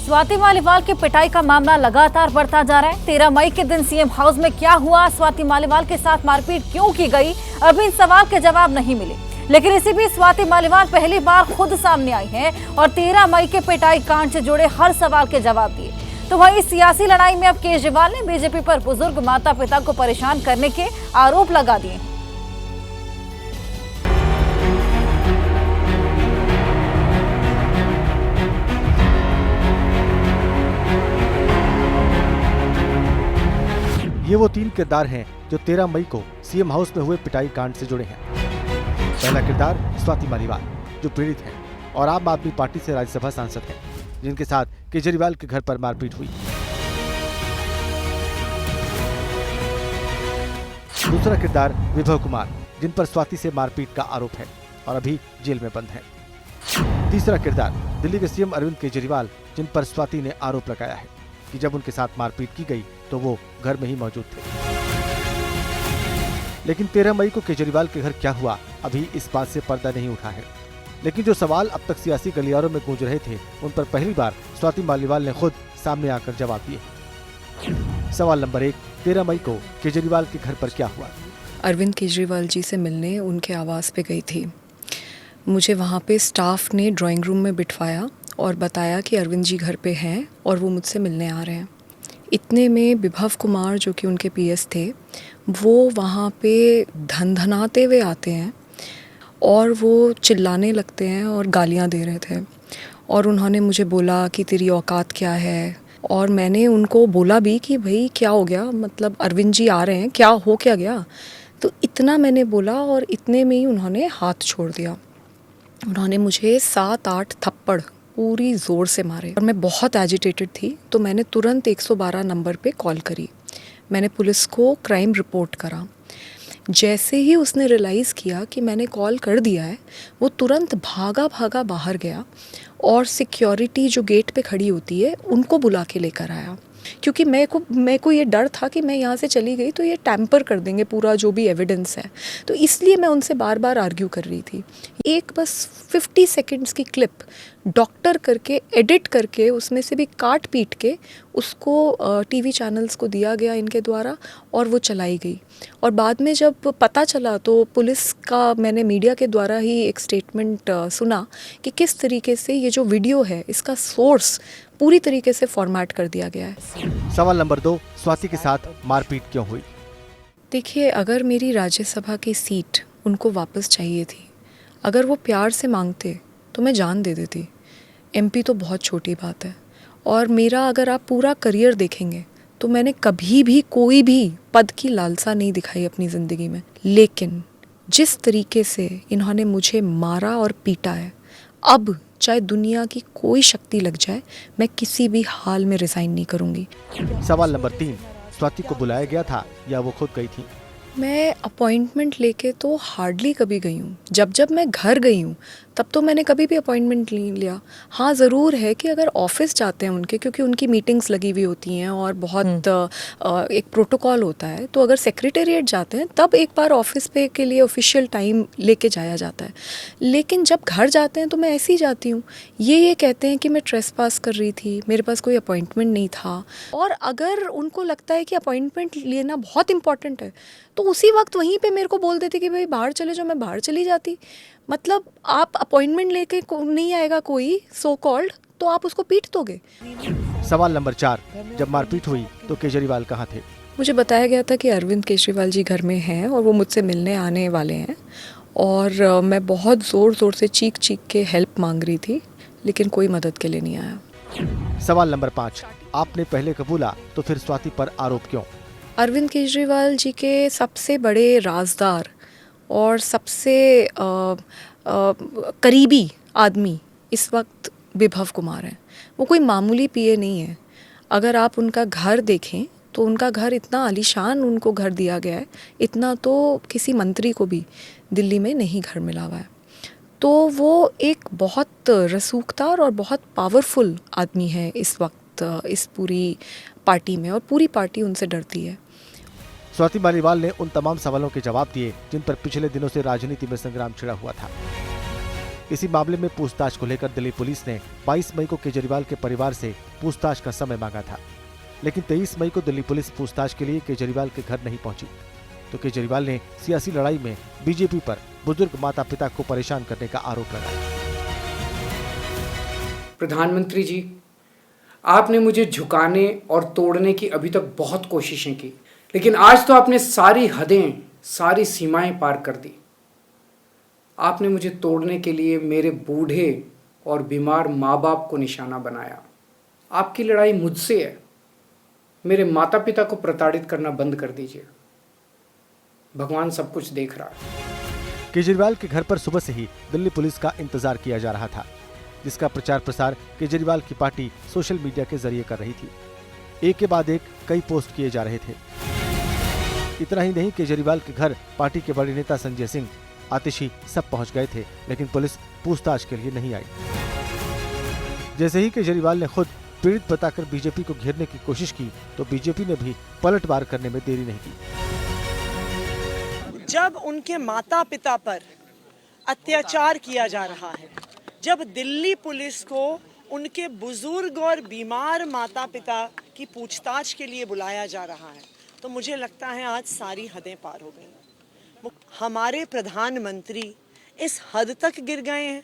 स्वाति मालीवाल की पिटाई का मामला लगातार बढ़ता जा रहा है। 13 मई के दिन सीएम हाउस में क्या हुआ, स्वाति मालीवाल के साथ मारपीट क्यों की गई, अभी इन सवाल के जवाब नहीं मिले। लेकिन इसी बीच स्वाति मालीवाल पहली बार खुद सामने आई हैं और 13 मई के पिटाई कांड से जुड़े हर सवाल के जवाब दिए। तो वहीं सियासी लड़ाई में अब केजरीवाल ने बीजेपी पर बुजुर्ग माता पिता को परेशान करने के आरोप लगा दिए। ये वो 3 किरदार हैं जो 13 मई को सीएम हाउस में हुए पिटाई कांड से जुड़े हैं। पहला किरदार स्वाति मालीवाल, जो पीड़ित हैं और आम आदमी पार्टी से राज्यसभा सांसद हैं, जिनके साथ केजरीवाल के घर पर मारपीट हुई। दूसरा किरदार विभव कुमार, जिन पर स्वाति से मारपीट का आरोप है और अभी जेल में बंद हैं। तीसरा किरदार दिल्ली के सीएम अरविंद केजरीवाल, जिन पर स्वाति ने आरोप लगाया है कि जब उनके साथ मारपीट की गई तो वो घर में ही मौजूद थे। लेकिन 13 मई को केजरीवाल के घर क्या हुआ, अभी इस बात से पर्दा नहीं उठा है। लेकिन जो सवाल अब तक सियासी गलियारों में गूंज रहे थे, उन पर पहली बार स्वाति मालीवाल ने खुद सामने आकर जवाब दिए। सवाल नंबर 1, 13 मई को केजरीवाल के घर पर क्या हुआ? अरविंद केजरीवाल जी से मिलने उनके आवास पे गई थी। मुझे वहाँ पे स्टाफ ने ड्राइंग रूम में बिठवाया और बताया कि अरविंद जी घर पे हैं और वो मुझसे मिलने आ रहे हैं। इतने में विभव कुमार, जो कि उनके पीएस थे, वो वहाँ पे धनधनाते हुए आते हैं और वो चिल्लाने लगते हैं और गालियाँ दे रहे थे। और उन्होंने मुझे बोला कि तेरी औकात क्या है, और मैंने उनको बोला भी कि भाई क्या हो गया, मतलब अरविंद जी आ रहे हैं, क्या हो क्या गया। तो इतना मैंने बोला और इतने में ही उन्होंने हाथ छोड़ दिया। उन्होंने मुझे 7-8 थप्पड़ पूरी ज़ोर से मारे और मैं बहुत एजिटेटेड थी। तो मैंने तुरंत 112 नंबर पे कॉल करी। मैंने पुलिस को क्राइम रिपोर्ट करा। जैसे ही उसने रियलाइज़ किया कि मैंने कॉल कर दिया है, वो तुरंत भागा बाहर गया और सिक्योरिटी जो गेट पे खड़ी होती है उनको बुला के लेकर आया, क्योंकि मेरे को ये डर था कि मैं यहाँ से चली गई तो ये टैम्पर कर देंगे पूरा जो भी एविडेंस है। तो इसलिए मैं उनसे बार बार आर्ग्यू कर रही थी। एक बस 50 सेकंड्स की क्लिप डॉक्टर करके एडिट करके उसमें से भी काट पीट के उसको टीवी चैनल्स को दिया गया इनके द्वारा और वो चलाई गई। और बाद में जब पता चला तो पुलिस का मैंने मीडिया के द्वारा ही एक स्टेटमेंट सुना कि किस तरीके से ये जो वीडियो है इसका सोर्स पूरी तरीके से फॉर्मेट कर दिया गया है। सवाल नंबर 2, स्वाति के साथ मारपीट क्यों हुई? देखिए, अगर मेरी राज्यसभा की सीट उनको वापस चाहिए थी, अगर वो प्यार से मांगते तो मैं जान दे देती। एमपी तो बहुत छोटी बात है। और मेरा अगर आप पूरा करियर देखेंगे तो मैंने कभी भी कोई भी पद की लालसा नहीं दिखाई अपनी ज़िंदगी में। लेकिन जिस तरीके से इन्होंने मुझे मारा और पीटा है, अब चाहे दुनिया की कोई शक्ति लग जाए, मैं किसी भी हाल में रिज़ाइन नहीं करूँगी। सवाल नंबर 3, स्वाति को बुलाया गया था या वो खुद गई थी? मैं अपॉइंटमेंट लेके तो हार्डली कभी गई हूँ। जब मैं घर गई हूँ तब तो मैंने कभी भी अपॉइंटमेंट नहीं लिया। हाँ, ज़रूर है कि अगर ऑफिस जाते हैं उनके, क्योंकि उनकी मीटिंग्स लगी हुई होती हैं और बहुत एक प्रोटोकॉल होता है, तो अगर सेक्रेटेरिएट जाते हैं तब एक बार ऑफिस पे के लिए ऑफिशियल टाइम लेके जाया जाता है। लेकिन जब घर जाते हैं तो मैं ऐसे ही जाती हूँ। ये कहते हैं कि मैं ट्रेसपास कर रही थी, मेरे पास कोई अपॉइंटमेंट नहीं था। और अगर उनको लगता है कि अपॉइंटमेंट लेना बहुत इंपॉर्टेंट है तो उसी वक्त वहीं पे मेरे को बोल देते कि भाई बाहर चले जाओ, मैं बाहर चली जाती। मतलब आप अपॉइंटमेंट लेके नहीं आएगा कोई सो कॉल्ड तो आप उसको पीट दोगे। सवाल नंबर 4, जब मारपीट हुई तो केजरीवाल कहाँ थे? मुझे बताया गया था कि अरविंद केजरीवाल जी घर में हैं और वो मुझसे मिलने आने वाले हैं। और मैं बहुत ज़ोर से चीख के हेल्प मांग रही थी, लेकिन कोई मदद के लिए नहीं आया। सवाल नंबर 5, आपने पहले कबूला तो फिर स्वाति पर आरोप क्यों? अरविंद केजरीवाल जी के सबसे बड़े राजदार और सबसे करीबी आदमी इस वक्त विभव कुमार हैं। वो कोई मामूली पीए नहीं है। अगर आप उनका घर देखें तो उनका घर इतना आलीशान उनको घर दिया गया है, इतना तो किसी मंत्री को भी दिल्ली में नहीं घर मिला हुआ है। तो वो एक बहुत रसूखदार और बहुत पावरफुल आदमी है इस वक्त इस पूरी पार्टी में, और पूरी पार्टी उनसे डरती है। स्वाति मालीवाल ने उन तमाम सवालों के जवाब दिए जिन पर पिछले दिनों से राजनीति में संग्राम छिड़ा हुआ था। इसी मामले में पूछताछ को लेकर दिल्ली पुलिस ने 22 मई को केजरीवाल के परिवार से पूछताछ का समय मांगा था, लेकिन 23 मई को दिल्ली पुलिस पूछताछ के लिए केजरीवाल के घर नहीं पहुंची। तो केजरीवाल ने सियासी लड़ाई में बीजेपी पर बुजुर्ग माता पिता को परेशान करने का आरोप लगाया। प्रधानमंत्री जी, आपने मुझे झुकाने और तोड़ने की अभी तक बहुत कोशिशें की, लेकिन आज तो आपने सारी हदें, सारी सीमाएं पार कर दी। आपने मुझे तोड़ने के लिए मेरे बूढ़े और बीमार माँ बाप को निशाना बनाया। आपकी लड़ाई मुझसे है। मेरे माता पिता को प्रताड़ित करना बंद कर दीजिए। भगवान सब कुछ देख रहा है। केजरीवाल के घर पर सुबह से ही दिल्ली पुलिस का इंतजार किया जा रहा था, जिसका प्रचार प्रसार केजरीवाल की पार्टी सोशल मीडिया के जरिए कर रही थी। एक के बाद एक कई पोस्ट किए जा रहे थे। इतना ही नहीं, केजरीवाल के घर पार्टी के बड़े नेता संजय सिंह, आतिशी सब पहुंच गए थे, लेकिन पुलिस पूछताछ के लिए नहीं आई। जैसे ही केजरीवाल ने खुद पीड़ित बताकर बीजेपी को घेरने की कोशिश की, तो बीजेपी ने भी पलटवार करने में देरी नहीं की। जब उनके माता पिता पर अत्याचार किया जा रहा है, जब दिल्ली पुलिस को उनके बुजुर्ग और बीमार माता पिता की पूछताछ के लिए बुलाया जा रहा है, तो मुझे लगता है आज सारी हदें पार हो गई। हमारे प्रधानमंत्री इस हद तक गिर गए हैं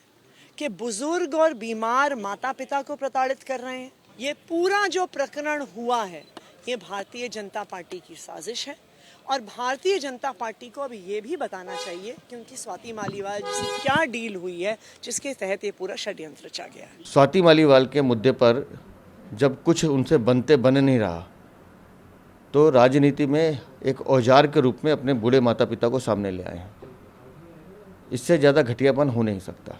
कि बुजुर्ग और बीमार माता पिता को प्रताड़ित कर रहे हैं। ये पूरा जो प्रकरण हुआ है, ये भारतीय जनता पार्टी की साजिश है, और भारतीय जनता पार्टी को अब ये भी बताना चाहिए कि उनकी स्वाति मालीवाल से क्या डील हुई है जिसके तहत ये पूरा षड्यंत्र रचा गया है। स्वाति मालीवाल के मुद्दे पर जब कुछ उनसे बनते बन नहीं रहा, तो राजनीति में एक औजार के रूप में अपने बूढ़े माता पिता को सामने ले आए हैं। इससे ज़्यादा घटियापन हो नहीं सकता।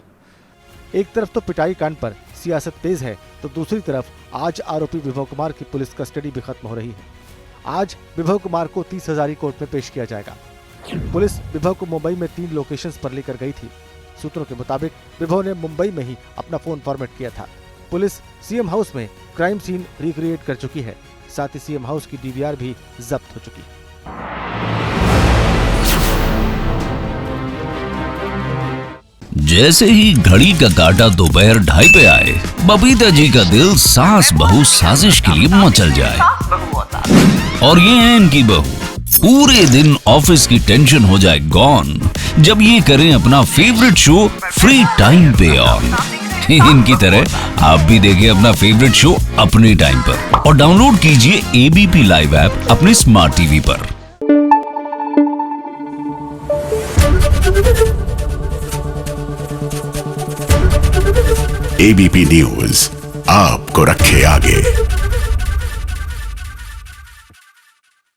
एक तरफ तो पिटाई कांड पर सियासत तेज है, तो दूसरी तरफ आज आरोपी विभव कुमार की पुलिस कस्टडी भी खत्म हो रही है। आज विभव कुमार को 30,000 कोर्ट में पेश किया जाएगा। पुलिस विभव को मुंबई में 3 लोकेशंस पर लेकर गई थी। सूत्रों के मुताबिक विभव ने मुंबई में ही अपना फोन फॉर्मेट किया था। पुलिस सीएम हाउस में क्राइम सीन रिक्रिएट कर चुकी है, साथ ही सीएम हाउस की डीवीआर भी जब्त हो चुकी है। जैसे ही घड़ी का काटा दोपहर 2:30 पे आए, बबीता जी का दिल सास बहू साजिश के लिए मचल जाए। और ये है इनकी बहू, पूरे दिन ऑफिस की टेंशन हो जाए गॉन जब ये करें अपना फेवरेट शो फ्री टाइम पे ऑन। इनकी तरह आप भी देखिए अपना फेवरेट शो अपने टाइम पर और डाउनलोड कीजिए एबीपी लाइव ऐप अपने स्मार्ट टीवी पर। एबीपी न्यूज आपको रखे आगे।